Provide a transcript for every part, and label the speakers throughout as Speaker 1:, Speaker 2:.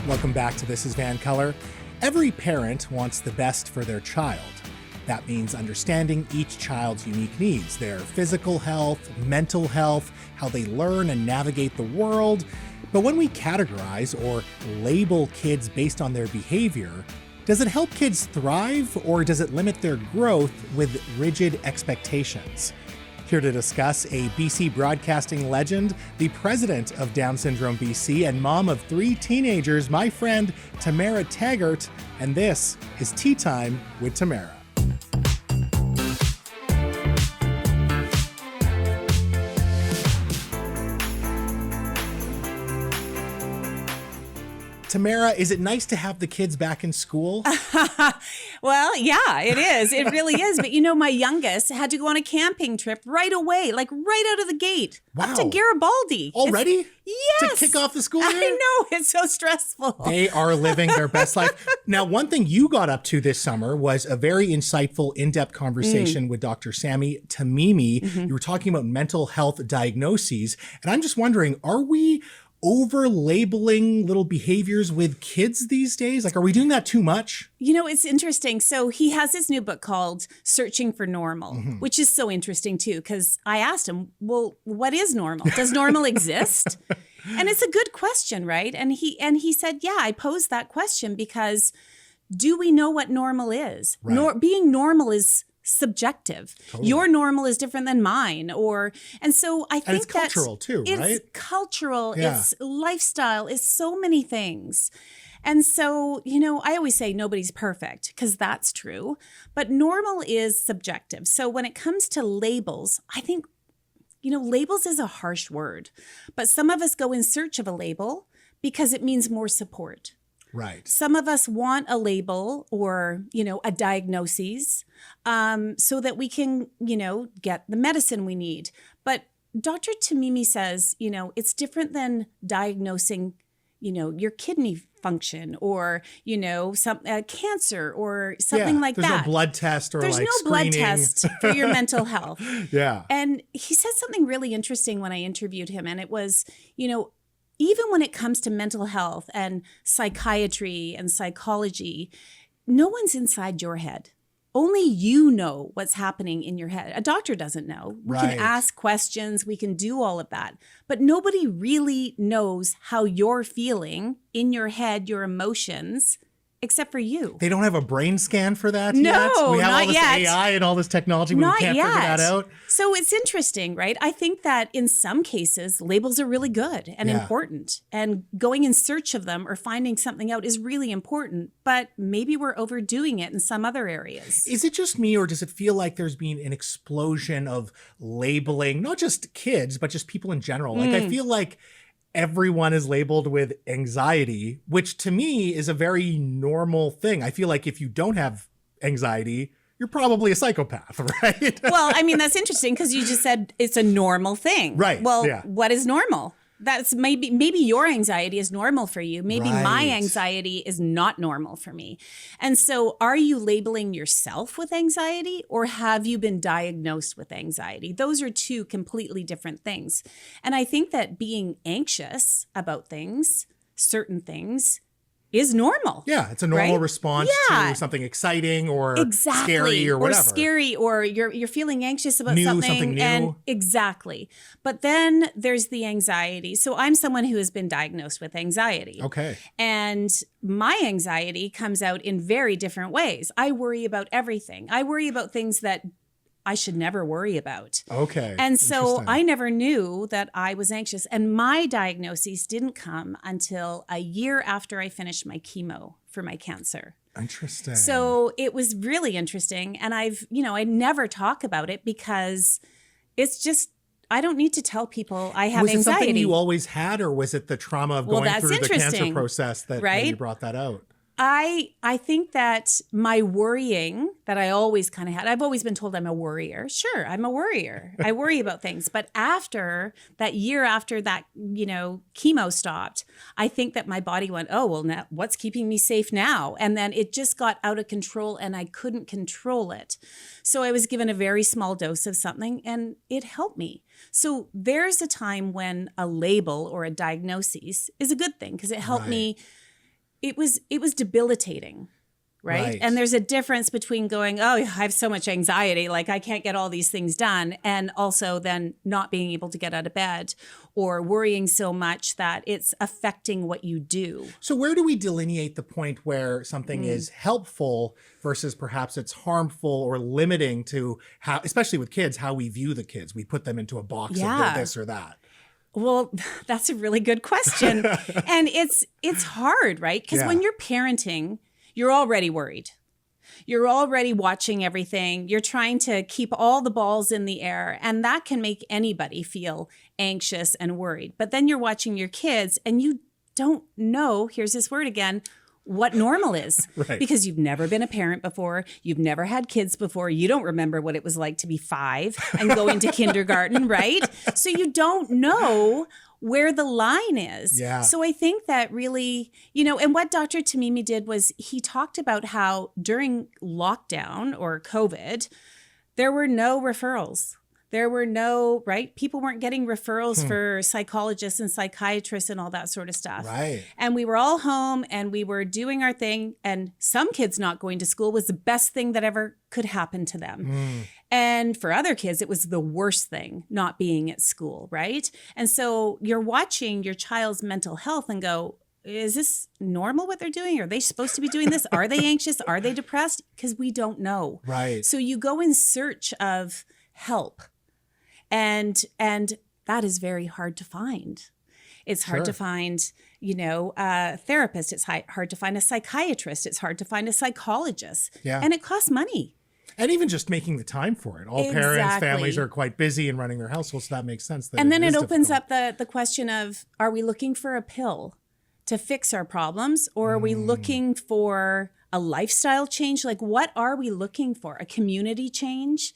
Speaker 1: Welcome back to This is VANCOLOUR. Every parent wants the best for their child. That means understanding each child's unique needs, their physical health, mental health, how they learn and navigate the world. But when we categorize or label kids based on their behavior, does it help kids thrive or does it limit their growth with rigid expectations? Here to discuss, a BC broadcasting legend, the president of Down Syndrome BC and mom of 3 teenagers, my friend Tamara Taggart, and this is Tea Time with Tamara. Tamara, is it nice to have the kids back in school?
Speaker 2: Well, yeah, it is. It really is. But you know, my youngest had to go on a camping trip right away, like right out of the gate.
Speaker 1: Wow.
Speaker 2: Up to Garibaldi.
Speaker 1: Already?
Speaker 2: Yes.
Speaker 1: To kick off the school year?
Speaker 2: I know. It's so stressful.
Speaker 1: They are living their best life. Now, one thing you got up to this summer was a very insightful, in-depth conversation with Dr. Sami Tamimi. You were talking about mental health diagnoses. And I'm just wondering, are we over-labeling little behaviors with kids these days? Like, are we doing that too much?
Speaker 2: You know, it's interesting. So he has this new book called Searching for Normal, which is so interesting too, because I asked him, well, what is normal? Does normal exist? And it's a good question, right? And he said, yeah, I posed that question because do we know what normal is?
Speaker 1: Right.
Speaker 2: Being normal is subjective.
Speaker 1: Totally.
Speaker 2: Your normal is different than mine, and so I think
Speaker 1: and it's cultural too, right?
Speaker 2: It's cultural,
Speaker 1: Yeah.
Speaker 2: it's lifestyle, it's so many things. And so, you know, I always say nobody's perfect because that's true, but normal is subjective. So when it comes to labels, I think, you know, labels is a harsh word, but some of us go in search of a label because it means more support.
Speaker 1: Right.
Speaker 2: Some of us want a label or, you know, a diagnosis so that we can, you know, get the medicine we need. But Dr. Tamimi says, you know, it's different than diagnosing, you know, your kidney function or, you know, some cancer or something like
Speaker 1: there's
Speaker 2: that.
Speaker 1: There's no blood test or
Speaker 2: There's
Speaker 1: like
Speaker 2: no blood
Speaker 1: screening.
Speaker 2: test for your mental health.
Speaker 1: Yeah.
Speaker 2: And he said something really interesting when I interviewed him. And it was, you know, even when it comes to mental health and psychiatry and psychology, no one's inside your head. Only you know what's happening in your head. A doctor doesn't know. We
Speaker 1: Right.
Speaker 2: can ask questions. We can do all of that. But nobody really knows how you're feeling in your head, your emotions, except for you.
Speaker 1: They don't have a brain scan for that
Speaker 2: No,
Speaker 1: yet? We have
Speaker 2: not
Speaker 1: all this
Speaker 2: yet.
Speaker 1: AI and all this technology, but
Speaker 2: Not
Speaker 1: we can't
Speaker 2: yet.
Speaker 1: figure that out.
Speaker 2: So it's interesting, right? I think that in some cases, labels are really good and
Speaker 1: Yeah.
Speaker 2: important. And going in search of them or finding something out is really important. But maybe we're overdoing it in some other areas.
Speaker 1: Is it just me, or does it feel like there's been an explosion of labeling, not just kids, but just people in general? Like, I feel like everyone is labeled with anxiety, which to me is a very normal thing. I feel like if you don't have anxiety, you're probably a psychopath, right?
Speaker 2: Well, I mean, that's interesting because you just said it's a normal thing.
Speaker 1: Right,
Speaker 2: Well,
Speaker 1: yeah.
Speaker 2: what is normal? That's maybe your anxiety is normal for you. Maybe my
Speaker 1: Right.
Speaker 2: anxiety is not normal for me. And so are you labeling yourself with anxiety or have you been diagnosed with anxiety? Those are two completely different things. And I think that being anxious about things, certain things, is normal.
Speaker 1: Yeah, it's a normal
Speaker 2: right?
Speaker 1: response
Speaker 2: Yeah.
Speaker 1: to something exciting or
Speaker 2: Exactly.
Speaker 1: scary or whatever.
Speaker 2: Or scary, or you're feeling anxious about
Speaker 1: New,
Speaker 2: something.
Speaker 1: something new.
Speaker 2: And exactly. But then there's the anxiety. So I'm someone who has been diagnosed with anxiety.
Speaker 1: Okay.
Speaker 2: And my anxiety comes out in very different ways. I worry about everything. I worry about things that I should never worry about.
Speaker 1: Okay.
Speaker 2: And so
Speaker 1: Interesting.
Speaker 2: I never knew that I was anxious. And my diagnosis didn't come until a year after I finished my chemo for my cancer.
Speaker 1: Interesting.
Speaker 2: So it was really interesting. And I never talk about it because it's just, I don't need to tell people I have
Speaker 1: was it
Speaker 2: anxiety.
Speaker 1: something you always had, or was it the trauma of going
Speaker 2: that's
Speaker 1: through the cancer
Speaker 2: interesting,
Speaker 1: process that
Speaker 2: right?
Speaker 1: maybe brought that out?
Speaker 2: I think that my worrying that I always kind of had, I've always been told I'm a worrier. Sure, I'm a worrier. I worry about things. But after that year, after that, you know, chemo stopped, I think that my body went, oh, well, now what's keeping me safe now? And then it just got out of control and I couldn't control it. So I was given a very small dose of something and it helped me. So there's a time when a label or a diagnosis is a good thing because it helped me it was debilitating. Right? And there's a difference between going, oh, I have so much anxiety, like I can't get all these things done, and also then not being able to get out of bed or worrying so much that it's affecting what you do.
Speaker 1: So where do we delineate the point where something is helpful versus perhaps it's harmful or limiting to how, especially with kids, how we view the kids? We put them into a box of they're this or that.
Speaker 2: Well, that's a really good question. And it's hard, right? Because when you're parenting, you're already worried. You're already watching everything. You're trying to keep all the balls in the air. And that can make anybody feel anxious and worried. But then you're watching your kids and you don't know, here's this word again, what normal is.
Speaker 1: Right.
Speaker 2: Because you've never been a parent before. You've never had kids before. You don't remember what it was like to be 5 and go into kindergarten, right? So you don't know where the line is.
Speaker 1: Yeah.
Speaker 2: So I think that really, and what Dr. Tamimi did was he talked about how during lockdown or COVID, there were no referrals. There were no, right? People weren't getting referrals for psychologists and psychiatrists and all that sort of stuff.
Speaker 1: Right.
Speaker 2: And we were all home and we were doing our thing. And some kids not going to school was the best thing that ever could happen to them. And for other kids, it was the worst thing not being at school, right? And so you're watching your child's mental health and go, is this normal what they're doing? Are they supposed to be doing this? Are they anxious? Are they depressed? Because we don't know.
Speaker 1: Right.
Speaker 2: So you go in search of help. And that is very hard to find. It's hard to find, a therapist. It's hard to find a psychiatrist. It's hard to find a psychologist.
Speaker 1: Yeah.
Speaker 2: And it costs money.
Speaker 1: And even just making the time for it. All parents, families are quite busy and running their households, so that makes sense.
Speaker 2: And then it opens up the question of, are we looking for a pill to fix our problems? Or are we looking for a lifestyle change? Like, what are we looking for? A community change?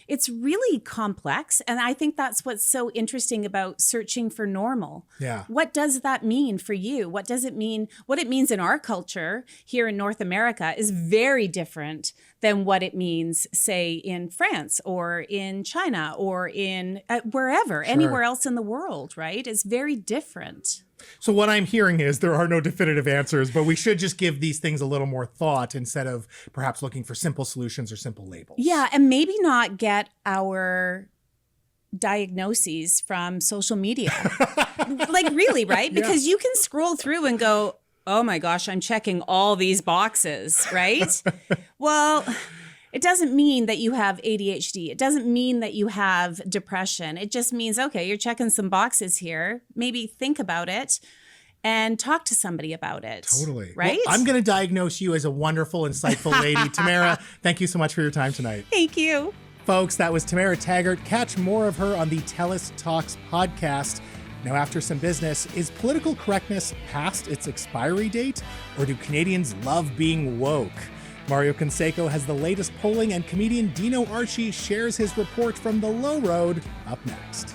Speaker 2: It's really complex. And I think that's what's so interesting about searching for normal.
Speaker 1: Yeah.
Speaker 2: What does that mean for you? What does it mean? What it means in our culture here in North America is very different than what it means, say, in France or in China or in wherever, anywhere else in the world, right? It's very different.
Speaker 1: So what I'm hearing is there are no definitive answers, but we should just give these things a little more thought instead of perhaps looking for simple solutions or simple labels.
Speaker 2: Yeah, and maybe not get our diagnoses from social media. Like really, right? Because you can scroll through and go, oh my gosh, I'm checking all these boxes, right? Well, it doesn't mean that you have ADHD. It doesn't mean that you have depression. It just means, okay, you're checking some boxes here. Maybe think about it and talk to somebody about it.
Speaker 1: Totally.
Speaker 2: Right?
Speaker 1: Well, I'm going to diagnose you as a wonderful, insightful lady. Tamara, thank you so much for your time tonight.
Speaker 2: Thank you.
Speaker 1: Folks, that was Tamara Taggart. Catch more of her on the TELUS Talks podcast. Now, after some business, is political correctness past its expiry date? Or do Canadians love being woke? Mario Canseco has the latest polling, and comedian Dino Archie shares his report from the low road up next.